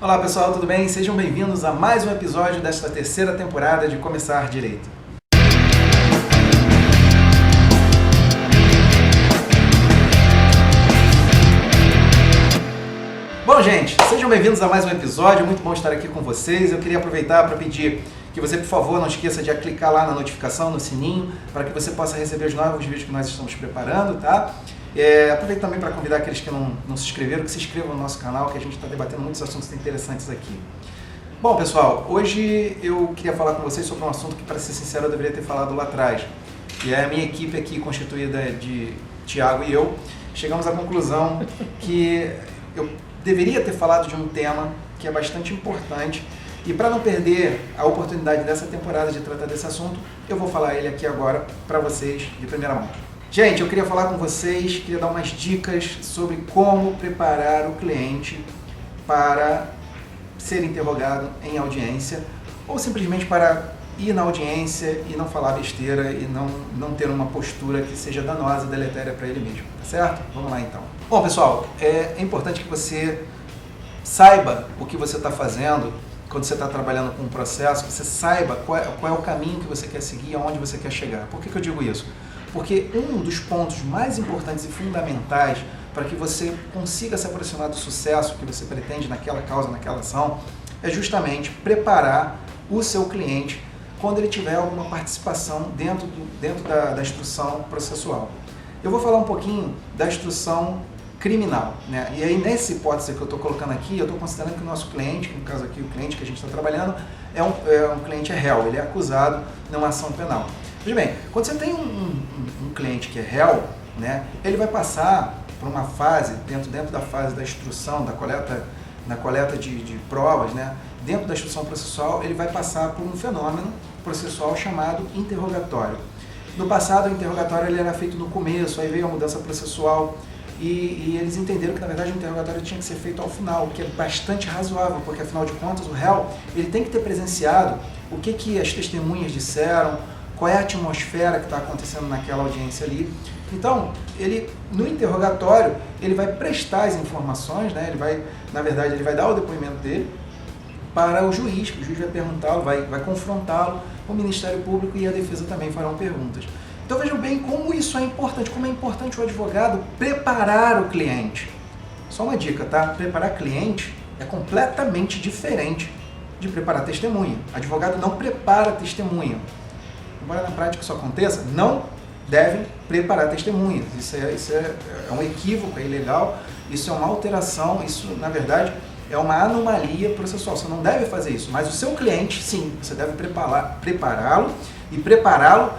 Olá pessoal, tudo bem? Sejam bem-vindos a mais um episódio desta terceira temporada de Começar Direito. Bom, gente, sejam bem-vindos a mais um episódio, muito bom estar aqui com vocês. Eu queria aproveitar para pedir que você, por favor, não esqueça de clicar lá na notificação, no sininho, para que você possa receber os novos vídeos que nós estamos preparando, tá? Aproveito também para convidar aqueles que não se inscreveram, que se inscrevam no nosso canal, que a gente está debatendo muitos assuntos interessantes aqui. Bom, pessoal, hoje eu queria falar com vocês sobre um assunto que, para ser sincero, eu deveria ter falado lá atrás. E é a minha equipe aqui, constituída de Thiago e eu, chegamos à conclusão que eu deveria ter falado de um tema que é bastante importante. E para não perder a oportunidade dessa temporada de tratar desse assunto, eu vou falar ele aqui agora para vocês de primeira mão. Gente, eu queria falar com vocês, queria dar umas dicas sobre como preparar o cliente para ser interrogado em audiência ou simplesmente para ir na audiência e não falar besteira e não ter uma postura que seja danosa, deletéria para ele mesmo, tá certo? Vamos lá então. Bom, pessoal, é importante que você saiba o que você está fazendo quando você está trabalhando com um processo, você saiba qual é o caminho que você quer seguir, aonde você quer chegar. Por que eu digo isso? Porque um dos pontos mais importantes e fundamentais para que você consiga se aproximar do sucesso que você pretende naquela causa, naquela ação, é justamente preparar o seu cliente quando ele tiver alguma participação dentro da instrução processual. Eu vou falar um pouquinho da instrução criminal, né? E aí, nessa hipótese que eu estou colocando aqui, eu estou considerando que o nosso cliente, no caso aqui o cliente que a gente está trabalhando, é um cliente réu, ele é acusado numa ação penal. Veja bem, quando você tem um cliente que é réu, né, ele vai passar por uma fase, dentro da fase da instrução, na coleta de provas, né, dentro da instrução processual, ele vai passar por um fenômeno processual chamado interrogatório. No passado, o interrogatório ele era feito no começo, aí veio a mudança processual e eles entenderam que, na verdade, o interrogatório tinha que ser feito ao final, o que é bastante razoável, porque, afinal de contas, o réu ele tem que ter presenciado o que as testemunhas disseram, qual é a atmosfera que está acontecendo naquela audiência ali. Então, no interrogatório, ele vai prestar as informações, né? Ele vai dar o depoimento dele para o juiz vai perguntá-lo, vai confrontá-lo, o Ministério Público e a defesa também farão perguntas. Então vejam bem como isso é importante, como é importante o advogado preparar o cliente. Só uma dica, tá? Preparar cliente é completamente diferente de preparar testemunha. Advogado não prepara testemunha. Embora na prática isso aconteça, não devem preparar testemunhas. Isso é um equívoco, é ilegal, isso é uma alteração, isso na verdade é uma anomalia processual. Você não deve fazer isso, mas o seu cliente, sim, você deve prepará-lo e prepará-lo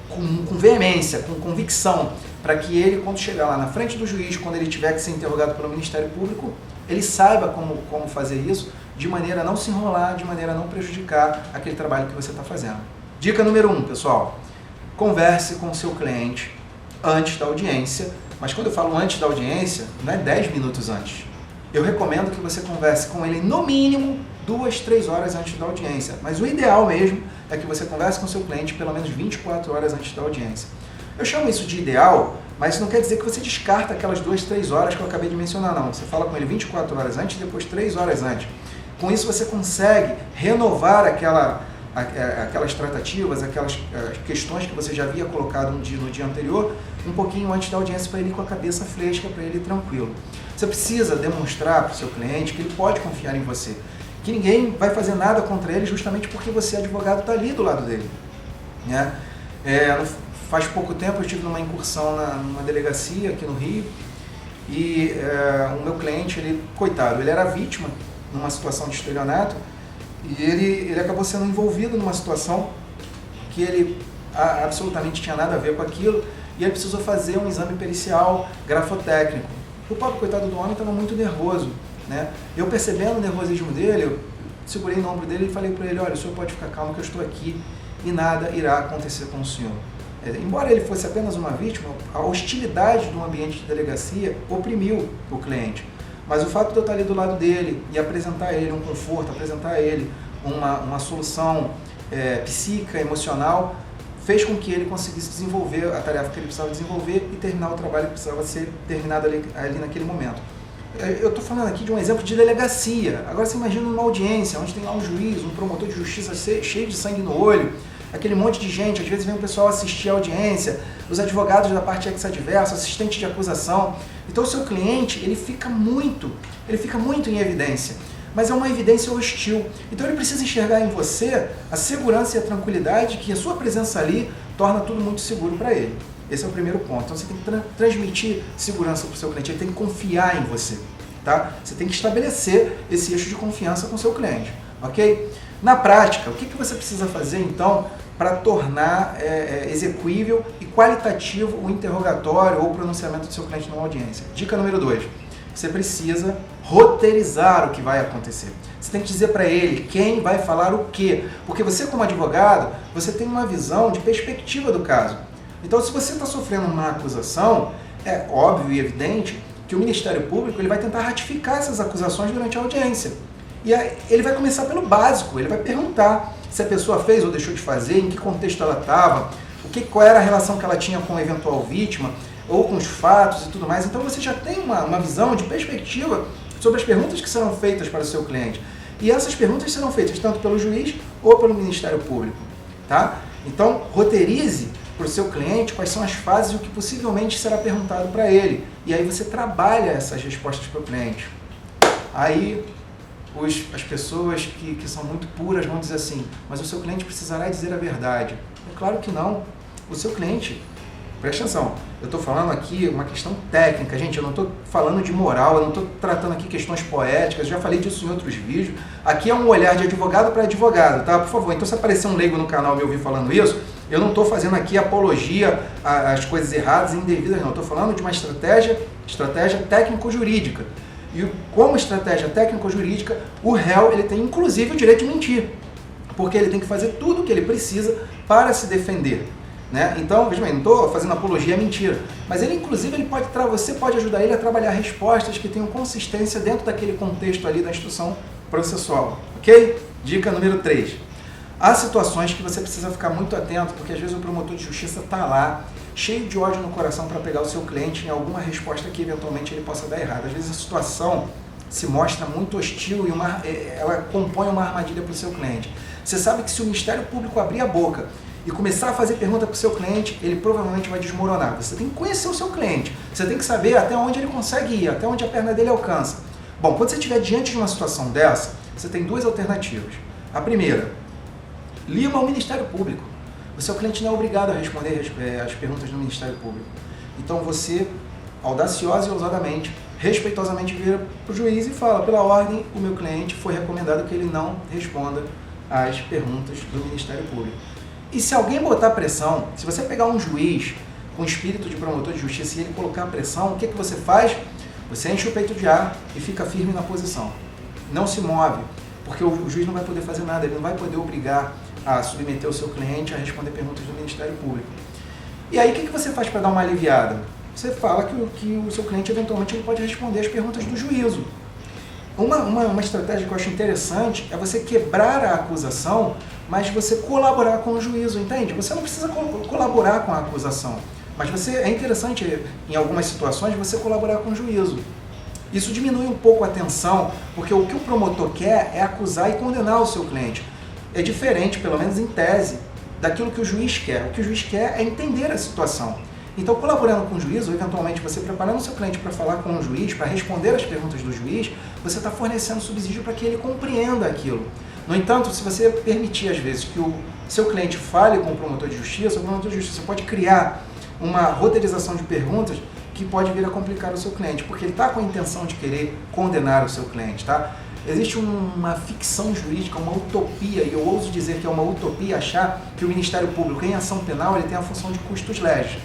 com veemência, com convicção, para que ele, quando chegar lá na frente do juiz, quando ele tiver que ser interrogado pelo Ministério Público, ele saiba como fazer isso, de maneira a não se enrolar, de maneira a não prejudicar aquele trabalho que você está fazendo. Dica número 1, pessoal, converse com o seu cliente antes da audiência, mas quando eu falo antes da audiência, não é 10 minutos antes. Eu recomendo que você converse com ele no mínimo 2, 3 horas antes da audiência, mas o ideal mesmo é que você converse com o seu cliente pelo menos 24 horas antes da audiência. Eu chamo isso de ideal, mas isso não quer dizer que você descarta aquelas 2, 3 horas que eu acabei de mencionar, não. Você fala com ele 24 horas antes e depois 3 horas antes. Com isso você consegue renovar aquelas tratativas, aquelas questões que você já havia colocado no dia anterior, um pouquinho antes da audiência, para ele ir com a cabeça fresca, para ele ir tranquilo. Você precisa demonstrar para o seu cliente que ele pode confiar em você, que ninguém vai fazer nada contra ele justamente porque você, advogado, está ali do lado dele, né? Faz pouco tempo eu estive numa incursão numa delegacia aqui no Rio e o meu cliente, coitado, ele era vítima numa situação de estelionato e ele acabou sendo envolvido numa situação que ele absolutamente tinha nada a ver com aquilo e ele precisou fazer um exame pericial grafotécnico. O pobre coitado do homem estava muito nervoso, né? Eu, percebendo o nervosismo dele, eu segurei no ombro dele e falei para ele: olha, o senhor pode ficar calmo que eu estou aqui e nada irá acontecer com o senhor. Embora ele fosse apenas uma vítima, a hostilidade do ambiente de delegacia oprimiu o cliente. Mas o fato de eu estar ali do lado dele e apresentar a ele um conforto, apresentar a ele uma solução psíquica, emocional, fez com que ele conseguisse desenvolver a tarefa que ele precisava desenvolver e terminar o trabalho que precisava ser terminado ali naquele momento. eu estou falando aqui de um exemplo de delegacia. Agora você imagina uma audiência, onde tem lá um juiz, um promotor de justiça cheio de sangue no olho, aquele monte de gente, às vezes vem o pessoal assistir a audiência, os advogados da parte ex-adversa, assistente de acusação. Então o seu cliente, ele fica muito em evidência, mas é uma evidência hostil. Então ele precisa enxergar em você a segurança e a tranquilidade que a sua presença ali torna tudo muito seguro para ele. Esse é o primeiro ponto. Então você tem que transmitir segurança para o seu cliente, ele tem que confiar em você, tá? Você tem que estabelecer esse eixo de confiança com o seu cliente, ok? Na prática, o que você precisa fazer então para tornar execuível e qualitativo o interrogatório ou o pronunciamento do seu cliente numa audiência? Dica número 2, você precisa roteirizar o que vai acontecer. Você tem que dizer para ele quem vai falar o quê, porque você como advogado, você tem uma visão de perspectiva do caso. Então, se você está sofrendo uma acusação, é óbvio e evidente que o Ministério Público ele vai tentar ratificar essas acusações durante a audiência. E aí, ele vai começar pelo básico, ele vai perguntar se a pessoa fez ou deixou de fazer, em que contexto ela estava, qual era a relação que ela tinha com a eventual vítima, ou com os fatos e tudo mais. Então, você já tem uma visão de perspectiva sobre as perguntas que serão feitas para o seu cliente. E essas perguntas serão feitas tanto pelo juiz ou pelo Ministério Público, tá? Então, roteirize para o seu cliente quais são as fases e o que possivelmente será perguntado para ele. E aí você trabalha essas respostas para o cliente. Aí as pessoas que são muito puras vão dizer assim, mas o seu cliente precisará dizer a verdade. É claro que não. O seu cliente, preste atenção, eu estou falando aqui uma questão técnica, gente, eu não estou falando de moral, eu não estou tratando aqui questões poéticas, eu já falei disso em outros vídeos. Aqui é um olhar de advogado para advogado, tá? Por favor, então se aparecer um leigo no canal e me ouvir falando isso, eu não estou fazendo aqui apologia às coisas erradas e indevidas, não. Estou falando de uma estratégia técnico-jurídica. E como estratégia técnico-jurídica, o réu ele tem inclusive o direito de mentir, porque ele tem que fazer tudo o que ele precisa para se defender, né? Então, veja bem, não estou fazendo apologia à mentira, mas ele inclusive você pode ajudar ele a trabalhar respostas que tenham consistência dentro daquele contexto ali da instrução processual, ok? Dica número 3. Há situações que você precisa ficar muito atento, porque às vezes o promotor de justiça está lá, cheio de ódio no coração para pegar o seu cliente em alguma resposta que eventualmente ele possa dar errado. Às vezes a situação se mostra muito hostil e ela compõe uma armadilha para o seu cliente. Você sabe que se o Ministério Público abrir a boca e começar a fazer pergunta para o seu cliente, ele provavelmente vai desmoronar. Você tem que conhecer o seu cliente, você tem que saber até onde ele consegue ir, até onde a perna dele alcança. Bom, quando você estiver diante de uma situação dessa, você tem duas alternativas. A primeira, lima ao Ministério Público. O seu cliente não é obrigado a responder as perguntas do Ministério Público. Então você, audaciosa e ousadamente, respeitosamente vira para o juiz e fala, pela ordem, o meu cliente foi recomendado que ele não responda às perguntas do Ministério Público. E se alguém botar pressão, se você pegar um juiz com espírito de promotor de justiça e ele colocar pressão, o que você faz? Você enche o peito de ar e fica firme na posição. Não se move, porque o juiz não vai poder fazer nada, ele não vai poder obrigar a submeter o seu cliente a responder perguntas do Ministério Público. E aí o que você faz para dar uma aliviada? Você fala que o seu cliente eventualmente ele pode responder as perguntas do juízo. Uma estratégia que eu acho interessante é você quebrar a acusação, mas você colaborar com o juízo, entende? Você não precisa colaborar com a acusação, mas é interessante em algumas situações você colaborar com o juízo. Isso diminui um pouco a tensão, porque o que o promotor quer é acusar e condenar o seu cliente. É diferente, pelo menos em tese, daquilo que o juiz quer. O que o juiz quer é entender a situação. Então, colaborando com o juiz, ou eventualmente você preparando o seu cliente para falar com o juiz, para responder as perguntas do juiz, você está fornecendo subsídio para que ele compreenda aquilo. No entanto, se você permitir, às vezes, que o seu cliente fale com o promotor de justiça, o promotor de justiça pode criar uma roteirização de perguntas que pode vir a complicar o seu cliente, porque ele está com a intenção de querer condenar o seu cliente, tá? Existe uma ficção jurídica, uma utopia, e eu ouso dizer que é uma utopia achar que o Ministério Público, em ação penal, ele tem a função de custos legis.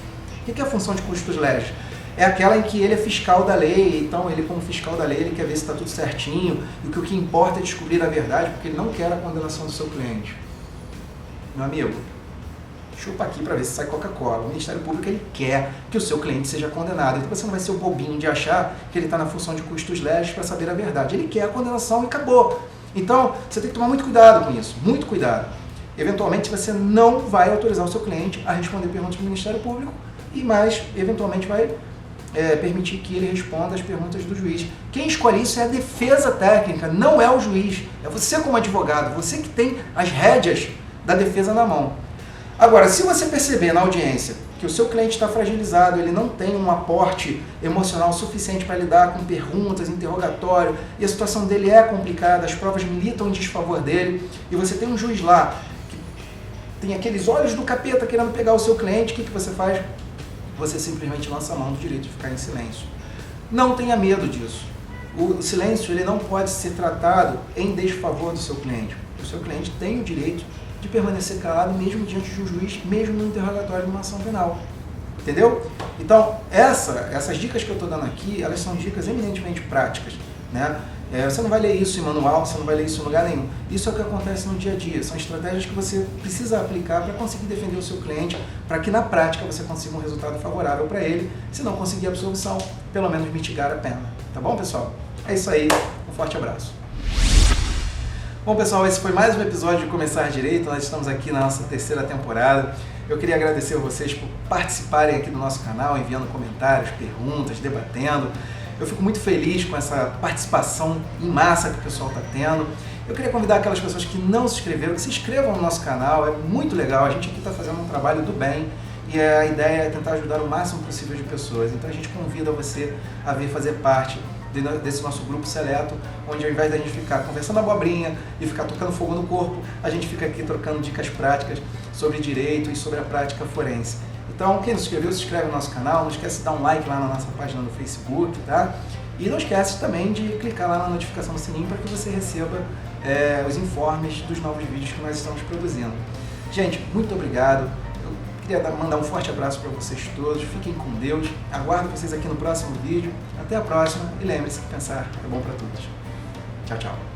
O que é a função de custos legis? É aquela em que ele é fiscal da lei, então ele como fiscal da lei, ele quer ver se está tudo certinho, e que o que importa é descobrir a verdade, porque ele não quer a condenação do seu cliente. Meu amigo, chupa aqui para ver se sai Coca-Cola. O Ministério Público ele quer que o seu cliente seja condenado. Então você não vai ser o bobinho de achar que ele está na função de custos legis para saber a verdade. Ele quer a condenação e acabou. Então você tem que tomar muito cuidado com isso, muito cuidado. Eventualmente você não vai autorizar o seu cliente a responder perguntas do Ministério Público, mas eventualmente vai permitir que ele responda as perguntas do juiz. Quem escolhe isso é a defesa técnica, não é o juiz. É você como advogado, você que tem as rédeas da defesa na mão. Agora, se você perceber na audiência que o seu cliente está fragilizado, ele não tem um aporte emocional suficiente para lidar com perguntas, interrogatório, e a situação dele é complicada, as provas militam em desfavor dele, e você tem um juiz lá que tem aqueles olhos do capeta querendo pegar o seu cliente, o que você faz? Você simplesmente lança a mão do direito de ficar em silêncio. Não tenha medo disso. O silêncio ele não pode ser tratado em desfavor do seu cliente. O seu cliente tem o direito de permanecer calado mesmo diante de um juiz, mesmo no interrogatório de uma ação penal. Entendeu? Então, essas dicas que eu estou dando aqui, elas são dicas eminentemente práticas, né? Você não vai ler isso em manual, você não vai ler isso em lugar nenhum. Isso é o que acontece no dia a dia. São estratégias que você precisa aplicar para conseguir defender o seu cliente, para que na prática você consiga um resultado favorável para ele. Se não conseguir absolvição, pelo menos mitigar a pena. Tá bom, pessoal? É isso aí. Um forte abraço. Bom, pessoal, esse foi mais um episódio de Começar Direito. Nós estamos aqui na nossa 3ª temporada. Eu queria agradecer a vocês por participarem aqui do nosso canal, enviando comentários, perguntas, debatendo. Eu fico muito feliz com essa participação em massa que o pessoal está tendo. Eu queria convidar aquelas pessoas que não se inscreveram, que se inscrevam no nosso canal. É muito legal, a gente aqui está fazendo um trabalho do bem e a ideia é tentar ajudar o máximo possível de pessoas. Então a gente convida você a vir fazer parte desse nosso grupo seleto, onde ao invés da gente ficar conversando abobrinha e ficar tocando fogo no corpo, a gente fica aqui trocando dicas práticas sobre direito e sobre a prática forense. Então, quem não se inscreveu, se inscreve no nosso canal, não esquece de dar um like lá na nossa página no Facebook, tá? E não esquece também de clicar lá na notificação do sininho para que você receba os informes dos novos vídeos que nós estamos produzindo. Gente, muito obrigado. Eu queria mandar um forte abraço para vocês todos. Fiquem com Deus. Aguardo vocês aqui no próximo vídeo. Até a próxima e lembre-se que pensar é bom para todos. Tchau, tchau.